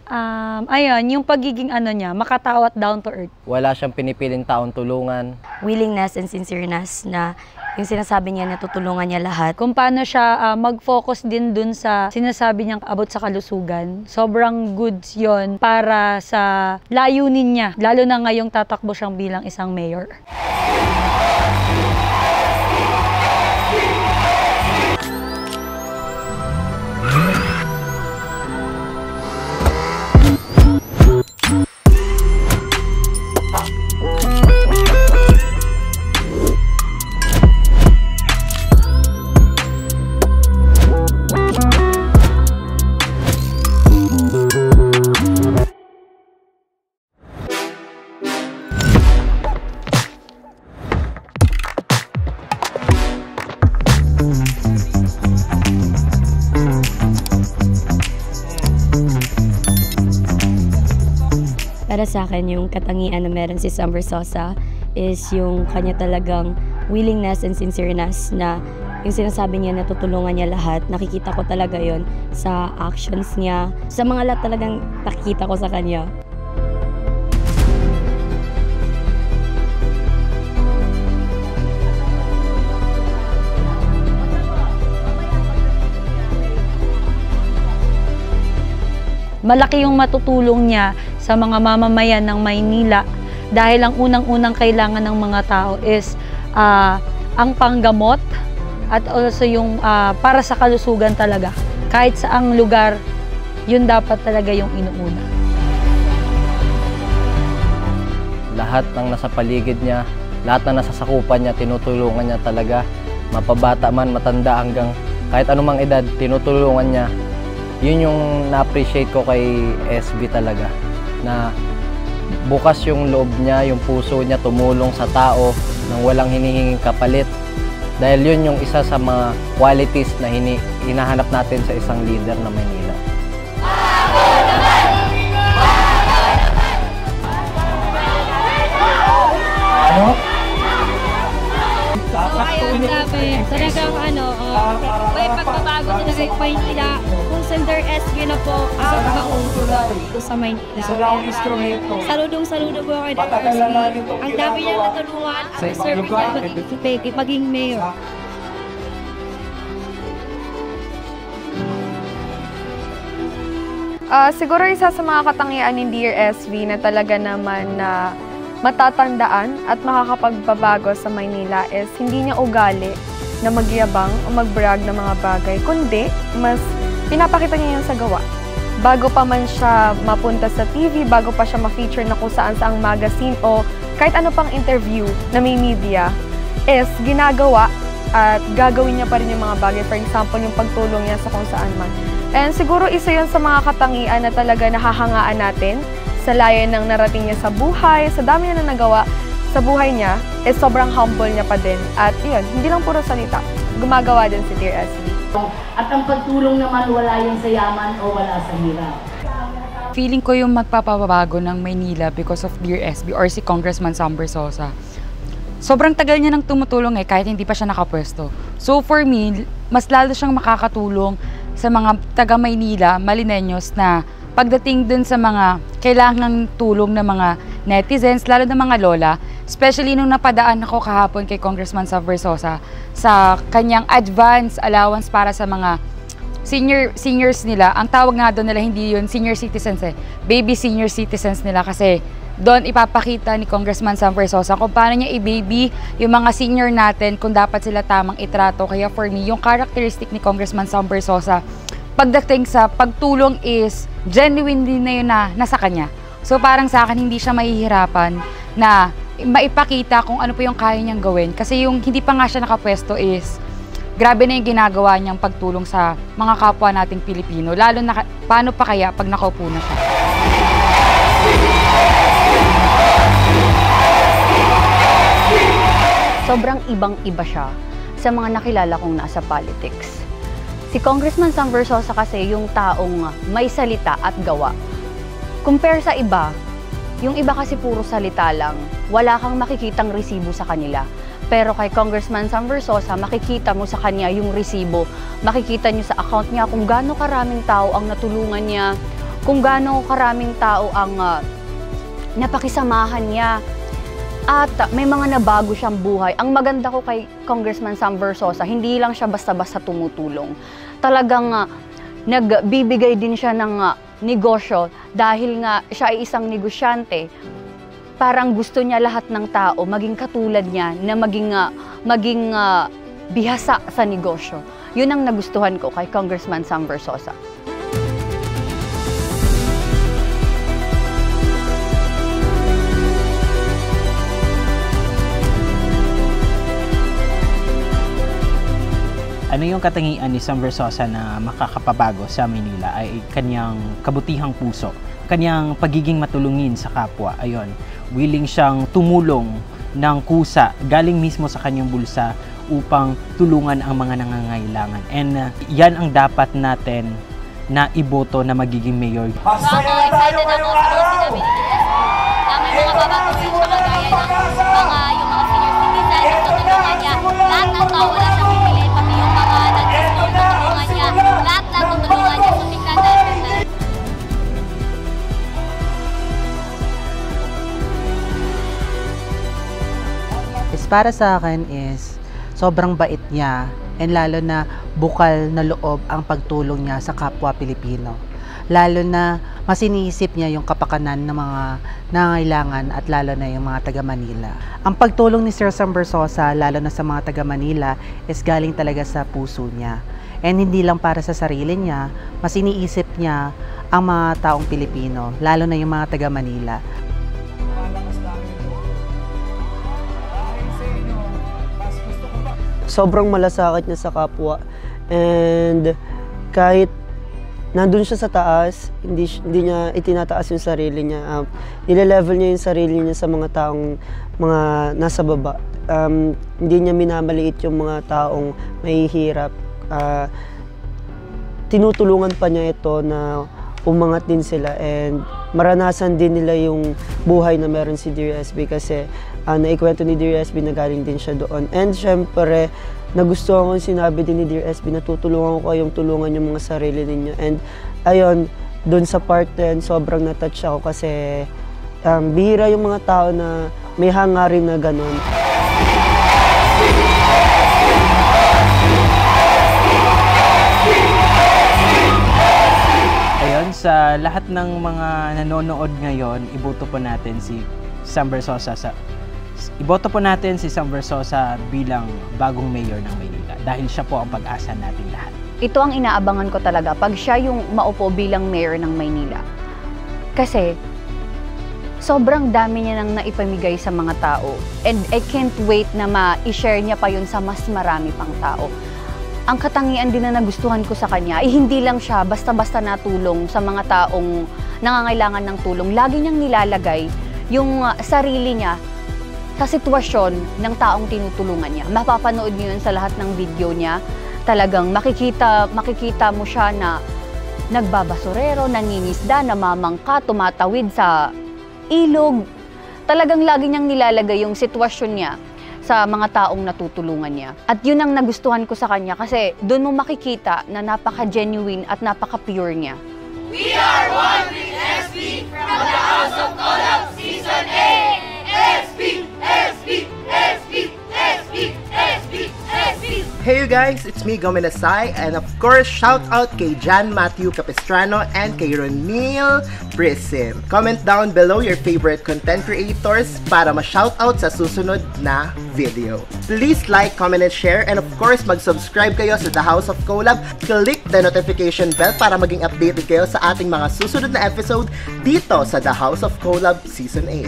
Ayun, yung pagiging ano niya, makatao at down to earth. Wala siyang pinipiling taong tulungan. Willingness and sincereness na yung sinasabi niya na tutulungan niya lahat. Kung paano siya mag-focus din dun sa sinasabi niyang about sa kalusugan. Sobrang goods yon para sa layunin niya, lalo na ngayong tatakbo siyang bilang isang mayor. Para sa akin, yung katangian na meron si Sam Versosa is yung kanya talagang willingness and sincereness na yung sinasabi niya na tutulungan niya lahat. Nakikita ko talaga yon sa actions niya. Sa mga lahat talagang nakikita ko sa kanya. Malaki yung matutulong niya sa mga mamamayan ng Maynila dahil ang unang-unang kailangan ng mga tao is ang panggamot at also yung para sa kalusugan talaga. Kahit saang lugar, yun dapat talaga yung inuuna. Lahat ng nasa paligid niya, lahat na nasa sakupan niya, tinutulungan niya talaga. Mapabata man, matanda hanggang kahit anumang edad, tinutulungan niya. Yun yung na-appreciate ko kay SB talaga, na bukas yung loob niya, yung puso niya tumulong sa tao nang walang hinihinging kapalit. Dahil yun yung isa sa mga qualities na hinahanap natin sa isang leader na Maynila. Ano? Talagang may pagbabago talaga kay Maynila. Kung Senator SB na po ang maungkulong sa Maynila. Saludong-saludo po kay Dr. SB. Ang dami niya natulungan at deserve niya maging mayor. Siguro isa sa mga katangian ni Dear SB na talaga naman na matatandaan at makakapagbabago sa Maynila is hindi niya ugali na magyabang o magbrag ng mga bagay, kundi mas pinapakita niya yan sa gawa. Bago pa man siya mapunta sa TV, bago pa siya ma-feature na kung saan-saang magazine o kahit ano pang interview na may media, is ginagawa at gagawin niya pa rin yung mga bagay. For example, yung pagtulong niya sa kung saan man. And siguro isa yun sa mga katangian na talaga nahahangaan natin sa layo ng narating niya sa buhay, sa dami niya na nagawa sa buhay niya, is sobrang humble niya pa din. At yun, hindi lang puro salita, gumagawa din si Dear SB. At ang pagtulong naman wala yung sa yaman o wala sa hirap. Feeling ko yung magpapabago ng Maynila because of Dear SB or si Congressman Sam Versosa. Sobrang tagal niya nang tumutulong kahit hindi pa siya nakapwesto. So for me, mas lalo siyang makakatulong sa mga taga Maynila, Malineños na pagdating dun sa mga kailangang tulong ng mga netizens, lalo na mga lola, especially nung napadaan ako kahapon kay Congressman Sam Versosa sa kanyang advance allowance para sa mga seniors nila. Ang tawag nga doon nila, hindi yun senior citizens baby senior citizens nila, kasi doon ipapakita ni Congressman Sam Versosa kung paano niya i-baby yung mga senior natin, kung dapat sila tamang itrato. Kaya for me, yung characteristic ni Congressman Sam Versosa pagdating sa pagtulong is genuinely na yun na nasa kanya. So parang sa akin, hindi siya mahihirapan na maipakita kung ano po yung kaya niyang gawin. Kasi yung hindi pa nga siya nakapwesto is grabe na yung ginagawa niyang pagtulong sa mga kapwa nating Pilipino. Lalo na paano pa kaya pag nakaupo na siya. Sobrang ibang-iba siya sa mga nakilala kong nasa politics. Si Congressman Sam Versosa kasi yung taong may salita at gawa. Compare sa iba, yung iba kasi puro salita lang, wala kang makikitang resibo sa kanila. Pero kay Congressman Sam Versosa, makikita mo sa kanya yung resibo, makikita nyo sa account niya kung gaano karaming tao ang natulungan niya, kung gaano karaming tao ang napakisamahan niya. At may mga nabago siyang buhay. Ang maganda ko kay Congressman Sam Versosa, hindi lang siya basta-basta tumutulong. Talagang nagbibigay din siya ng negosyo dahil nga siya ay isang negosyante. Parang gusto niya lahat ng tao maging katulad niya na maging bihasa sa negosyo. Yun ang nagustuhan ko kay Congressman Sam Versosa. Ano yung katangian ni Sam Versosa na makakapabago sa Maynila ay kanyang kabutihang puso, kanyang pagiging matulungin sa kapwa. Ayun, willing siyang tumulong ng kusa galing mismo sa kanyang bulsa upang tulungan ang mga nangangailangan. And yan ang dapat natin na iboto na magiging mayor. Excited ako sa sinabi ni na may mga babaguhin siya kagaya ng yung mga senior citizens, tutulungan niya. Lahat ng tao wala siyang pipili, pati yung mga nag-school, tutulungan niya. Lahat tutulungan niya. So tingnan natin. Para sa akin is sobrang bait niya and lalo na bukal na loob ang pagtulong niya sa kapwa Pilipino. Lalo na mas iniisip niya yung kapakanan ng mga nangangailangan at lalo na yung mga taga Manila. Ang pagtulong ni Sir Sam Versosa lalo na sa mga taga Manila is galing talaga sa puso niya. And hindi lang para sa sarili niya, mas iniisip niya ang mga taong Pilipino, lalo na yung mga taga Manila. Sobrang malasakit niya sa kapwa, and kahit nandun siya sa taas, hindi niya itinataas yung sarili niya. Nile-level niya yung sarili niya sa mga taong mga nasa baba. Hindi niya minamaliit yung mga taong mahihirap. Tinutulungan pa niya ito na umangat din sila and maranasan din nila yung buhay na meron si Dear SB kasi naikwento ni Dear SB na galing din siya doon. And syempre, nagustuhan ko yung sinabi din ni Dear SB na tutulungan ko kayong tulungan yung mga sarili ninyo. And ayun, doon sa part 10, sobrang natouch ako kasi bihira yung mga tao na may hangarin na ganun. Ayun, sa lahat ng mga nanonood ngayon, iboto po natin si Sam Versosa Iboto po natin si Sam Versosa bilang bagong mayor ng Maynila dahil siya po ang pag-asa natin lahat. Ito ang inaabangan ko talaga pag siya yung maupo bilang mayor ng Maynila. Kasi sobrang dami niya nang naipamigay sa mga tao and I can't wait na ma-share niya pa yun sa mas marami pang tao. Ang katangian din na nagustuhan ko sa kanya ay hindi lang siya basta-basta natulong sa mga taong nangangailangan ng tulong. Lagi niyang nilalagay yung sarili niya sa sitwasyon ng taong tinutulungan niya. Mapapanood niyo yun sa lahat ng video niya. Talagang makikita mo siya na nagbabasurero, nangingisda, namamangka, tumatawid sa ilog. Talagang lagi niyang nilalagay yung sitwasyon niya sa mga taong natutulungan niya. At yun ang nagustuhan ko sa kanya kasi doon mo makikita na napaka-genuine at napaka-pure niya. We are one with SB from the House of Collab Season 8! SB! SB! SB! SB! SB! SB! Hey you guys, it's me, Gomez Asai, and of course, shout out kay Jan Matthew Capistrano and kay Ronil Brisim. Comment down below your favorite content creators para ma-shout out sa susunod na video. Please like, comment, and share, and of course, mag-subscribe kayo sa The House of Collab. Click the notification bell para maging updated kayo sa ating mga susunod na episode dito sa The House of Collab Season 8.